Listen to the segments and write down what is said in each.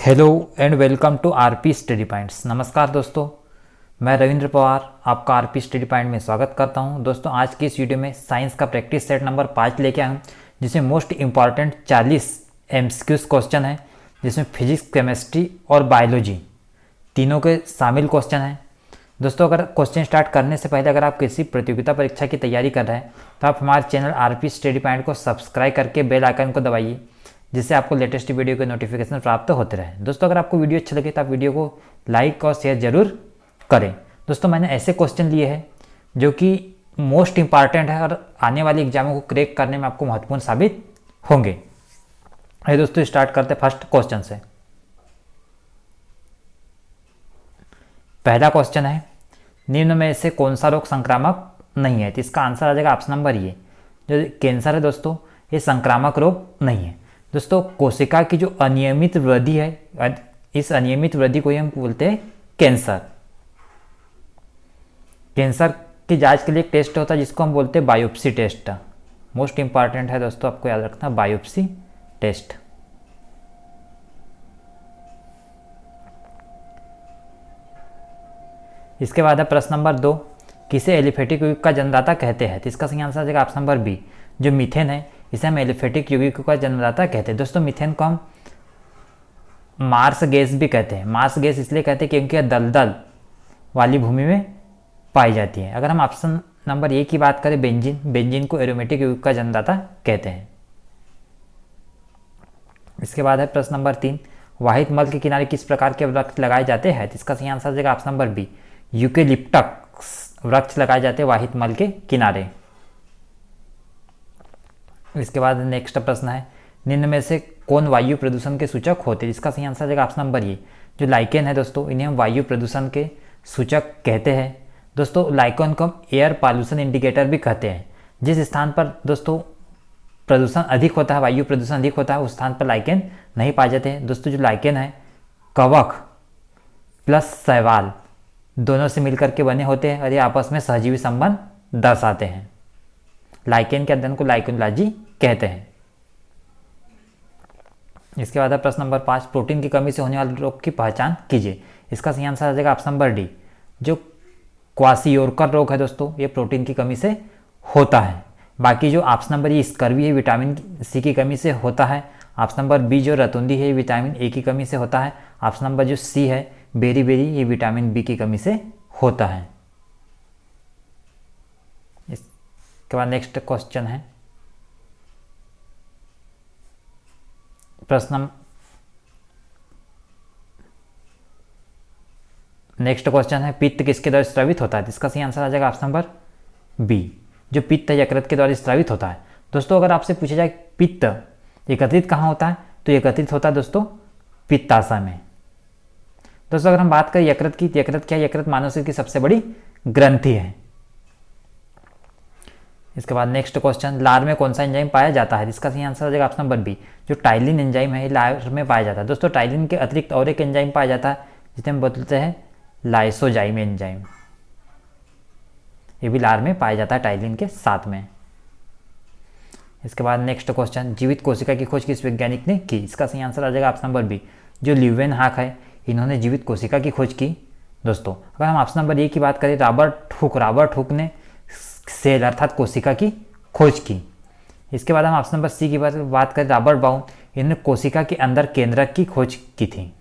Hello and welcome to RP study points. नमस्कार दोस्तों, मैं रविंद्र पवार आपका आरपी स्टडी पॉइंट में स्वागत करता हूं। दोस्तों, आज की इस वीडियो में साइंस का प्रैक्टिस सेट नंबर 5 लेके आया हूं, जिसमें मोस्ट इंपॉर्टेंट 40 एमसीक्यूज क्वेश्चन है, जिसमें फिजिक्स, केमिस्ट्री और बायोलॉजी तीनों के शामिल क्वेश्चन हैं। दोस्तों, अगर क्वेश्चन स्टार्ट करने से पहले अगर आप किसी प्रतियोगिता परीक्षा की तैयारी कर रहे हैं तो आप हमारे चैनल आरपी स्टडी पॉइंट को सब्सक्राइब करके बेल आइकन को दबाइए, जिससे आपको लेटेस्ट वीडियो के नोटिफिकेशन प्राप्त होते रहे। दोस्तों, अगर आपको वीडियो अच्छा लगे तो आप वीडियो को लाइक और शेयर जरूर करें। दोस्तों, मैंने ऐसे क्वेश्चन लिए हैं जो कि मोस्ट इंपॉर्टेंट है और आने वाले एग्जामों को क्रैक करने में आपको महत्वपूर्ण साबित होंगे। आइए दोस्तों, स्टार्ट करते हैं फर्स्ट क्वेश्चन से। पहला क्वेश्चन है, निम्न में से कौन सा रोग संक्रामक नहीं है? तो इसका आंसर आ जाएगा ऑप्शन नंबर ये, जो कैंसर है दोस्तों, ये संक्रामक रोग नहीं है। दोस्तों, कोशिका की जो अनियमित वृद्धि है, इस अनियमित वृद्धि को ही हम बोलते हैं कैंसर। कैंसर की जांच के लिए एक टेस्ट होता है जिसको हम बोलते हैं बायोप्सी टेस्ट। मोस्ट इंपॉर्टेंट है दोस्तों, आपको याद रखना, बायोप्सी टेस्ट। इसके बाद है प्रश्न नंबर 2, किसे एलिफेटिक युग का जन्मदाता कहते हैं? तो इसका सही आंसर आ जाएगा ऑप्शन नंबर बी, जो मीथेन है इसे हम एलिफेटिक युग का जन्मदाता कहते हैं। दोस्तों, मीथेन को हम मार्स गैस भी कहते हैं। मार्स गैस इसलिए कहते हैं क्योंकि यह दलदल वाली भूमि में पाई जाती है। अगर हम ऑप्शन नंबर ए की बात करें, बेंजीन को एरोमेटिक युग का जन्मदाता कहते हैं। इसके बाद है प्रश्न नंबर 3, वाहित मल के किनारे किस प्रकार के वृक्ष लगाए जाते हैं? तो इसका सही आंसर आ जाएगा ऑप्शन नंबर बी, यूकेलिप्टस वृक्ष लगाए जाते हैं वाहित मल के किनारे। इसके बाद नेक्स्ट प्रश्न है, निम्न में से कौन वायु प्रदूषण के सूचक होते हैं? इसका सही आंसर आ जाएगा ऑप्शन नंबर ए, जो लाइकेन है दोस्तों, इन्हें हम वायु प्रदूषण के सूचक कहते हैं। दोस्तों, लाइकेन को हम एयर पॉल्यूशन इंडिकेटर भी कहते हैं। जिस स्थान पर दोस्तों प्रदूषण अधिक होता है, वायु प्रदूषण अधिक होता है, उस स्थान पर लाइकेन नहीं पाए जाते हैं। दोस्तों, जो लाइकेन है कवक प्लस शैवाल दोनों से मिलकर के बने होते हैं और ये आपस में सहजीवी संबंध दर्शाते हैं। लाइकेन के अध्ययन को लाइकेनोलॉजी कहते हैं। इसके बाद है प्रश्न नंबर 5, प्रोटीन की कमी से होने वाले रोग की पहचान कीजिए। इसका सही आंसर आ जाएगा ऑप्शन नंबर डी, जो क्वाशियोरकर रोग है दोस्तों, ये प्रोटीन की कमी से होता है। बाकी जो ऑप्शन नंबर ए स्कर्वी है, विटामिन सी की कमी से होता है। ऑप्शन नंबर बी जो रतुंदी है, विटामिन ए की कमी से होता है। ऑप्शन नंबर जो सी है बेरी, ये विटामिन बी की कमी से होता है। इसके बाद नेक्स्ट क्वेश्चन है, नेक्स्ट क्वेश्चन है, पित्त किसके द्वारा स्रावित होता है? इसका सही आंसर आ जाएगा ऑप्शन नंबर बी, जो पित्त है यकृत के द्वारा स्रावित होता है। दोस्तों, अगर आपसे पूछा जाए पित्त एकत्रित कहाँ होता है, तो एकत्रित होता है दोस्तों पित्ताशय में। दोस्तों, अगर हम बात करें यकृत की, यकृत क्या है? यकृत मानव शरीर की सबसे बड़ी ग्रंथि है। इसके बाद नेक्स्ट क्वेश्चन, लार में कौन सा एंजाइम पाया जाता है? इसका सही आंसर आ जाएगा ऑप्शन नंबर बी, जो टाइलिन एंजाइम है, लार में पाया जाता है। दोस्तों, टाइलिन के अतिरिक्त और एक एंजाइम पाया जाता है जिसे हम बोलते हैं लाइसोजाइम एंजाइम, ये भी लार में पाया जाता है टाइलिन के साथ में। इसके बाद नेक्स्ट क्वेश्चन, जीवित कोशिका की खोज किस वैज्ञानिक ने की? इसका सही आंसर आ जाएगा ऑप्शन नंबर बी, जो ल्यूवेनहॉक है, इन्होंने जीवित कोशिका की खोज की। दोस्तों, अगर हम ऑप्शन नंबर ए की बात करें, रॉबर्ट हुक ने सेल अर्थात कोशिका की खोज की। इसके बाद हम ऑप्शन नंबर सी की बात करें, रॉबर्ट बाउन, इन्होंने कोशिका के अंदर केंद्रक की खोज की थी।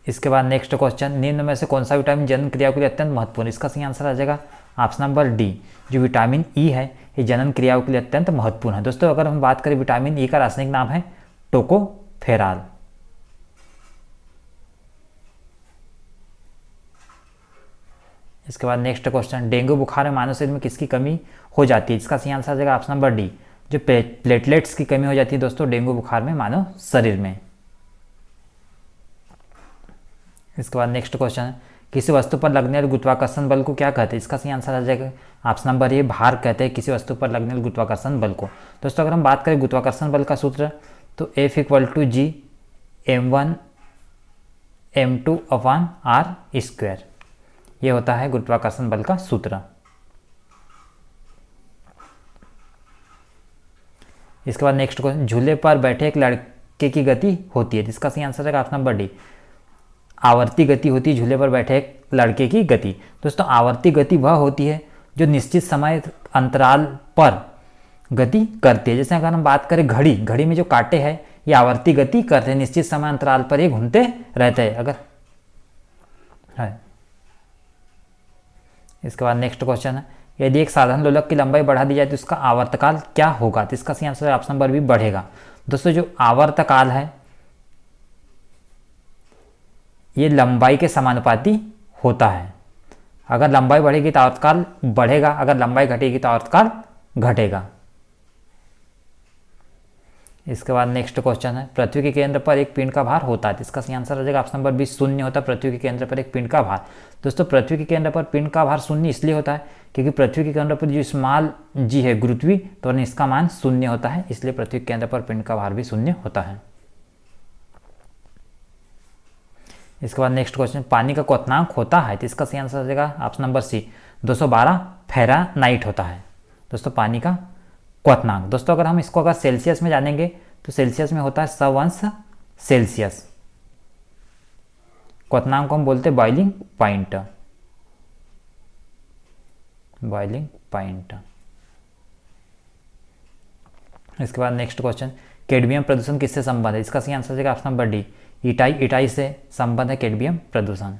इसके बाद नेक्स्ट क्वेश्चन, निम्न में से कौन सा विटामिन जनन क्रिया के लिए अत्यंत महत्वपूर्ण? इसका सही आंसर आ जाएगा ऑप्शन नंबर डी, जो विटामिन ई है, ये जनन क्रियाओं के लिए अत्यंत महत्वपूर्ण है। दोस्तों, अगर हम बात करें विटामिन ई का रासायनिक नाम है टोकोफेरॉल। इसके बाद नेक्स्ट क्वेश्चन, डेंगू बुखार में मानव शरीर में किसकी कमी हो जाती है? इसका सही आंसर आ जाएगा ऑप्शन नंबर डी, जो प्लेटलेट्स की कमी हो जाती है दोस्तों डेंगू बुखार में मानव शरीर में। इसके बाद नेक्स्ट क्वेश्चन है, किसी वस्तु पर लगने वाले गुरुत्वाकर्षण बल को क्या कहते हैं? इसका सही आंसर आ जाएगा ऑप्शन नंबर ए, भार कहते हैं किसी वस्तु पर लगने वाले गुरुत्वाकर्षण बल को। दोस्तों, अगर हम बात करें गुरुत्वाकर्षण बल का सूत्र, तो F = G m1 m2 upon r², ये होता है गुरुत्वाकर्षण बल का सूत्र। इसके बाद नेक्स्ट क्वेश्चन, झूले पर बैठे एक लड़के की गति होती है, जिसका सही आंसर है ऑप्शन नंबर डी, आवर्ती गति होती है झूले पर बैठे एक लड़के की गति। दोस्तों आवर्ती गति वह होती है जो निश्चित समय अंतराल पर गति करती है। जैसे अगर हम बात करें घड़ी, घड़ी में जो कांटे हैं ये आवर्ती गति करते हैं, निश्चित समय अंतराल पर ये घूमते रहते हैं। अगर है इसके बाद नेक्स्ट क्वेश्चन है, यदि एक साधारण लोलक की लंबाई बढ़ा दी जाए तो उसका आवर्तकाल क्या होगा, तो इसका सही आंसर ऑप्शन नंबर बी, बढ़ेगा। दोस्तों जो आवर्तकाल है ये लंबाई के समानुपाती होता है। अगर लंबाई बढ़ेगी तो आवर्तकाल बढ़ेगा, अगर लंबाई घटेगी तो आवर्तकाल घटेगा। इसके बाद नेक्स्ट क्वेश्चन है, पृथ्वी के केंद्र पर एक पिंड का भार होता है, इसका सही आंसर हो जाएगा ऑप्शन नंबर बी, शून्य होता है पृथ्वी के केंद्र पर एक पिंड का भार। दोस्तों पृथ्वी के केंद्र पर पिंड का भार शून्य इसलिए होता है क्योंकि पृथ्वी के केंद्र पर जो स्मॉल जी है गुरुत्वीय त्वरण, इसका मान शून्य होता है, इसलिए पृथ्वी के केंद्र पर पिंड का भार भी शून्य होता है। इसके बाद नेक्स्ट क्वेश्चन, पानी का क्वथनांक होता है, तो इसका सही आंसर हो जाएगा ऑप्शन नंबर सी, 212 फ़ारेनहाइट होता है। दोस्तों पानी का क्वथनांक, दोस्तों अगर हम इसको अगर सेल्सियस में जानेंगे तो सेल्सियस में होता है 100 अंश सेल्सियस। क्वथनांक को हम बोलते हैं बॉइलिंग पॉइंट, बॉइलिंग पॉइंट। इसके बाद नेक्स्ट क्वेश्चन, कैडमियम प्रदूषण किससे संबंध है, इसका सही आंसर हो जाएगा ऑप्शन नंबर डी, इटाई से संबंध है कैडमियम प्रदूषण।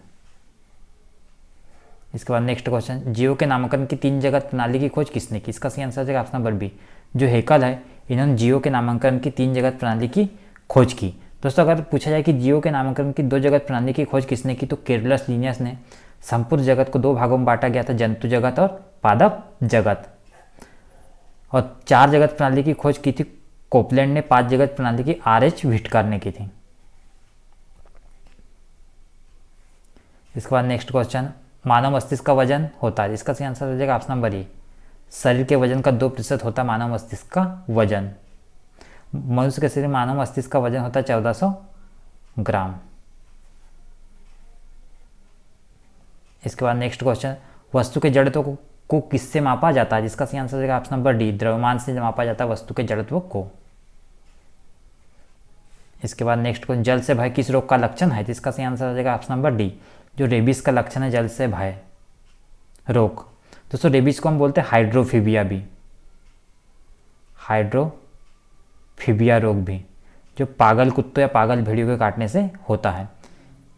इसके बाद नेक्स्ट क्वेश्चन, जीवों के नामकरण की 3 जगत प्रणाली की खोज किसने की, इसका सही आंसर हो जाएगा ऑप्शन नंबर बी, जो हेकल है इन्होंने जीवों के नामकरण की 3 जगत प्रणाली की खोज की। दोस्तों अगर पूछा जाए कि जीवों के नामकरण की 2 जगत प्रणाली की खोज किसने की, तो केरलस लिनियस ने। संपूर्ण जगत को 2 भागों में बांटा गया था, जंतु जगत और पादप जगत। और 4 जगत प्रणाली की खोज की थी कोपलैंड ने, 5 जगत प्रणाली की RH व्हिटकर ने की थी। इसके बाद नेक्स्ट क्वेश्चन, मानव मस्तिष्क का वजन होता है, इसका सही आंसर हो जाएगा ऑप्शन नंबर ए, शरीर के वजन का 2% होता है मानव मस्तिष्क का वजन। मनुष्य के शरीर मानव मस्तिष्क का वजन होता है 1400 ग्राम। इसके बाद नेक्स्ट क्वेश्चन, वस्तु के जड़त्व को किससे मापा जाता है, जिसका सही आंसर हो जाएगा ऑप्शन नंबर डी, द्रव्यमान से मापा जाता है वस्तु के जड़त्व को। इसके बाद नेक्स्ट क्वेश्चन, जल से भय किस रोग का लक्षण है, जिसका सही आंसर हो जाएगा ऑप्शन नंबर डी, जो रेबीज का लक्षण है जल से भय रोग। दोस्तों रेबीज को हम बोलते हैं हाइड्रोफीबिया भी, हाइड्रोफीबिया रोग भी, जो पागल कुत्तों या पागल भेड़ियों के काटने से होता है।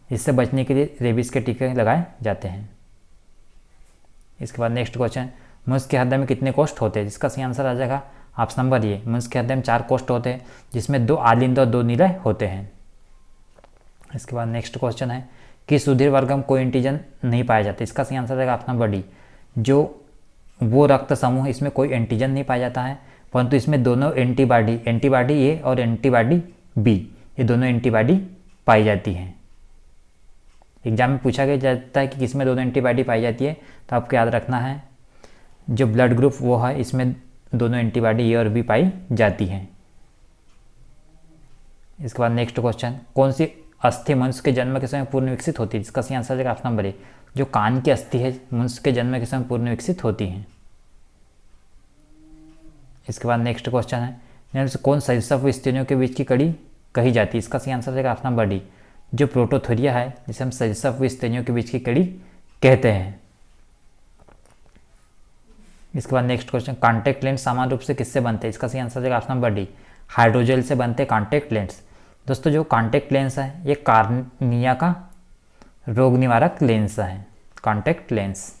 इससे बचने के लिए रेबीज के टीके लगाए जाते हैं। इसके बाद नेक्स्ट क्वेश्चन, मनुष्य के हृदय में कितने कोष्ठ होते हैं, जिसका सही आंसर आ जाएगा ऑप्शन नंबर ए, मनुष्य के हृदय में 4 कोष्ठ होते हैं, जिसमें 2 आलिंद और 2 निलय होते हैं। इसके बाद नेक्स्ट क्वेश्चन है, किस रुधिर वर्ग में कोई एंटीजन नहीं पाया जाता, इसका सही आंसर रहेगा ऑप्शन नंबर डी, जो वो रक्त समूह इसमें कोई एंटीजन नहीं पाया जाता है, परंतु इसमें दोनों एंटीबॉडी ए और एंटीबॉडी बी, ये दोनों एंटीबॉडी पाई जाती हैं। एग्जाम में पूछा गया जाता है कि किसमें दोनों एंटीबॉडी पाई जाती है, तो आपको याद रखना है जो ब्लड ग्रुप वो है इसमें दोनों एंटीबॉडी ए और बी पाई जाती हैं। इसके बाद नेक्स्ट क्वेश्चन, कौन सी अस्थि मनुष्य के जन्म के समय पूर्ण विकसित होती है, जिसका सही आंसर है ऑप्शन नंबर ए, जो कान की अस्थि है मनुष्य के जन्म के समय पूर्ण विकसित होती हैं। इसके बाद नेक्स्ट क्वेश्चन है, इनमें से कौन सरीसृप व स्तनियों के बीच की कड़ी कही जाती है, इसका सही आंसर है ऑप्शन नंबर डी, जो प्रोटोथोरिया है जिसे हम सरीसृप व स्तनियों के बीच की कड़ी कहते हैं। इसके बाद नेक्स्ट क्वेश्चन, कॉन्टैक्ट लेंस सामान्य रूप से किससे बनते हैं, इसका सही आंसर है ऑप्शन नंबर डी, हाइड्रोजेल से बनते हैं कॉन्टैक्ट लेंस। दोस्तों जो कॉन्टैक्ट लेंस है ये कार्निया का रोग निवारक लेंस है, कॉन्टैक्ट लेंस।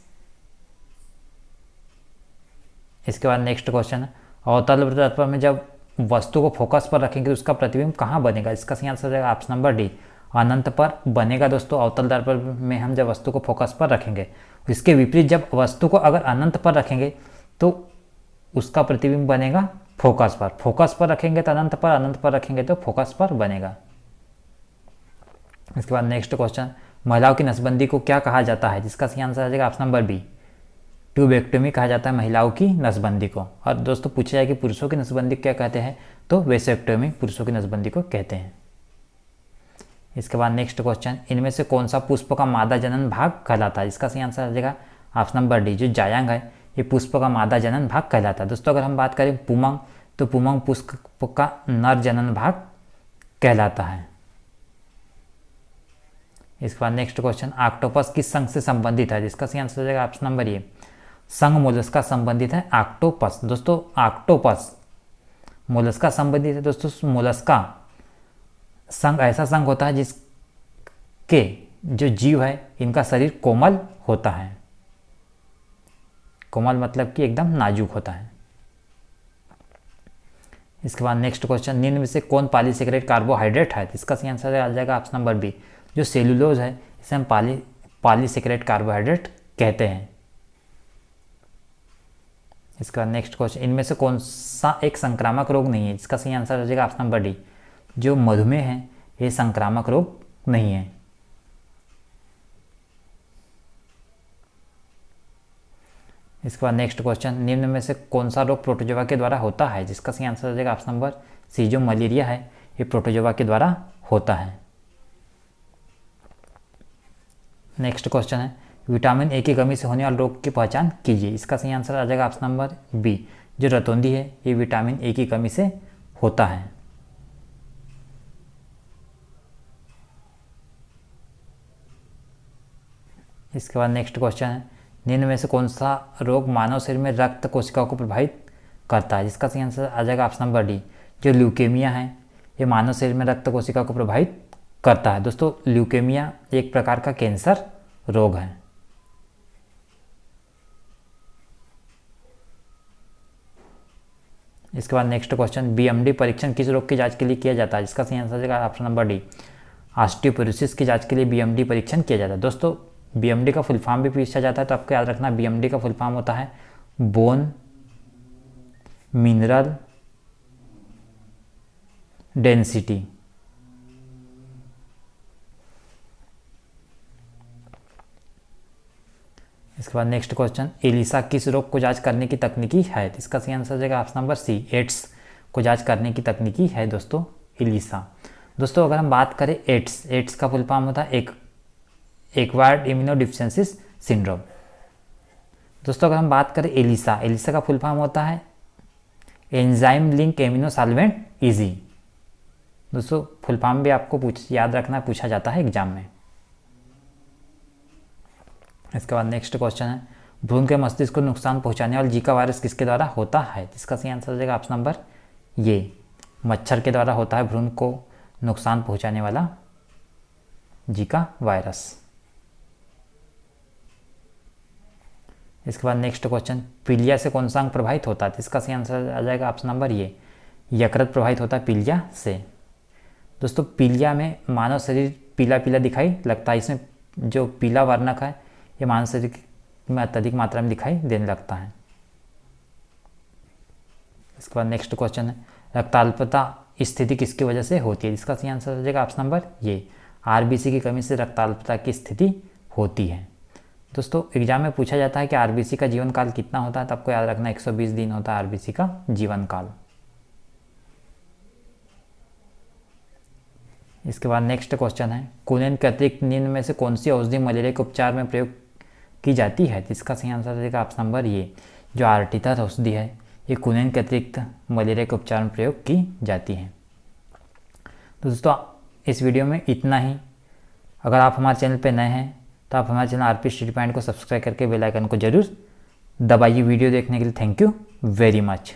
इसके बाद नेक्स्ट क्वेश्चन है, अवतल तत्व में जब वस्तु को फोकस पर रखेंगे तो उसका प्रतिबिंब कहाँ बनेगा, इसका सही आंसर है ऑप्शन नंबर डी, अनंत पर बनेगा। दोस्तों अवतल दर्पण में हम जब वस्तु को फोकस पर रखेंगे, इसके विपरीत जब वस्तु को अगर अनंत पर रखेंगे तो उसका प्रतिबिंब बनेगा फोकस पर, फोकस पर रखेंगे तो अनंत पर, अनंत पर रखेंगे तो फोकस पर बनेगा। इसके बाद नेक्स्ट क्वेश्चन, महिलाओं की नसबंदी को क्या कहा जाता है, जिसका सही आंसर आ जाएगा ऑप्शन नंबर बी, ट्यूबेक्टोमी कहा जाता है महिलाओं की नसबंदी को। और दोस्तों पूछा जाए कि पुरुषों की नसबंदी क्या कहते हैं, तो वेसेक्टोमी पुरुषों की नसबंदी को कहते हैं। इसके बाद नेक्स्ट क्वेश्चन, इनमें से कौन सा पुष्प का मादा जनन भाग कहलाता है, इसका सही आंसर आ जाएगा ऑप्शन नंबर डी, जो जायांग है ये पुष्प का मादा जनन भाग कहलाता है। दोस्तों अगर हम बात करें पुमंग, तो पुमंग पुष्प का नर जनन भाग कहलाता है। इसके बाद नेक्स्ट क्वेश्चन, ऑक्टोपस किस संघ से संबंधित है? जिसका सही आंसर हो जाएगा ऑप्शन नंबर ए, संघ मोलस्का संबंधित है ऑक्टोपस। दोस्तों ऑक्टोपस मोलस्का संबंधित है। दोस्तों मोलस्का संघ ऐसा संघ होता है जिसके जो जीव है इनका शरीर कोमल होता है। कोमल मतलब कि एकदम नाजुक होता है। इसके बाद नेक्स्ट क्वेश्चन, निम्न में से कौन पॉलीसेकेराइड कार्बोहाइड्रेट है? इसका सही आंसर आ जाएगा ऑप्शन नंबर बी, जो सेलुलोज है इसे हम पॉलीसेकेराइड कार्बोहाइड्रेट कहते हैं। इसका नेक्स्ट क्वेश्चन, इनमें से कौन सा एक संक्रामक रोग नहीं है? इसका सही आंसर हो जाएगा ऑप्शन नंबर डी, जो मधुमेह है ये संक्रामक रोग नहीं है। इसके बाद नेक्स्ट क्वेश्चन, निम्न में से कौन सा रोग प्रोटोजोआ के द्वारा होता है? जिसका सही आंसर हो जाएगा ऑप्शन नंबर सी, जो मलेरिया है ये प्रोटोजोआ के द्वारा होता है। नेक्स्ट क्वेश्चन है, विटामिन ए की कमी से होने वाले रोग की पहचान कीजिए। इसका सही आंसर आ जाएगा ऑप्शन नंबर बी, जो रतौंधी है ये विटामिन ए की कमी से होता है। इसके बाद नेक्स्ट क्वेश्चन है, निम्न में से कौन सा रोग मानव शरीर में रक्त कोशिकाओं को प्रभावित करता है? जिसका सही आंसर आ जाएगा ऑप्शन नंबर डी, जो ल्यूकेमिया है ये मानव शरीर में रक्त कोशिकाओं को प्रभावित करता है। दोस्तों ल्यूकेमिया एक प्रकार का कैंसर रोग है। इसके बाद नेक्स्ट क्वेश्चन, बीएमडी परीक्षण किस रोग की जांच के लिए किया जाता है? जिसका सही आंसर है ऑप्शन नंबर डी, ऑस्टियोपोरोसिस की जांच के लिए बीएमडी परीक्षण किया जाता है। दोस्तों बीएमडी का फुल फॉर्म भी पूछा जाता है तो आपको याद रखना, बीएमडी का फुल फॉर्म होता है बोन मिनरल डेंसिटी। इसके बाद नेक्स्ट क्वेश्चन, एलिसा किस रोग को जांच करने की तकनीकी है? इसका सही आंसर हो जाएगा ऑप्शन नंबर सी, एड्स को जांच करने की तकनीकी है दोस्तों एलिसा। दोस्तों अगर हम बात करें एड्स का फुल फॉर्म होता है एक्वायर्ड इम्यूनोडेफिशिएंसी सिंड्रोम। दोस्तों अगर हम बात करें एलिसा का फुल फॉर्म होता है enzyme link amino solvent easy. दोस्तों फुल फॉर्म भी आपको याद रखना, पूछा जाता है एग्जाम में। इसके बाद नेक्स्ट क्वेश्चन है, भ्रूण के मस्तिष्क को नुकसान पहुंचाने वाला जीका वायरस किसके द्वारा होता है? इसका सही आंसर हो जाएगा ऑप्शन नंबर ये, मच्छर के द्वारा होता है भ्रूण को नुकसान पहुंचाने वाला जीका वायरस। इसके बाद नेक्स्ट क्वेश्चन, पीलिया से कौन सा अंग प्रभावित होता है? इसका सही आंसर आ जाएगा ऑप्शन नंबर ये, यकृत प्रभावित होता है पीलिया से। दोस्तों पीलिया में मानव शरीर पीला पीला दिखाई लगता है, इसमें जो पीला वर्णक है ये मानव शरीर में अत्यधिक मात्रा में दिखाई देने लगता है। इसके बाद नेक्स्ट क्वेश्चन है, रक्ताल्पता स्थिति किसकी वजह से होती है? इसका सही आंसर हो जाएगा ऑप्शन नंबर ये, आरबीसी की कमी से रक्ताल्पता की स्थिति होती है। दोस्तों एग्जाम में पूछा जाता है कि आरबीसी का जीवन काल कितना होता है, तो आपको याद रखना 120 दिन होता है आरबीसी का जीवन काल। इसके बाद नेक्स्ट क्वेश्चन है, कुनेन के अतिरिक्त निम्न में से कौन सी औषधि मलेरिया के उपचार में प्रयोग की जाती है? इसका सही आंसर हो जाएगा ऑप्शन नंबर ये, जो आर्टिथा औषधि है ये कुनेन के अतिरिक्त मलेरिया के उपचार में प्रयोग की जाती है। तो दोस्तों इस वीडियो में इतना ही। अगर आप हमारे चैनल पर नए हैं तो आप हमारे चैनल आरपी स्टडी पॉइंट को सब्सक्राइब करके बेल आइकन को जरूर दबाइए। वीडियो देखने के लिए थैंक यू वेरी मच।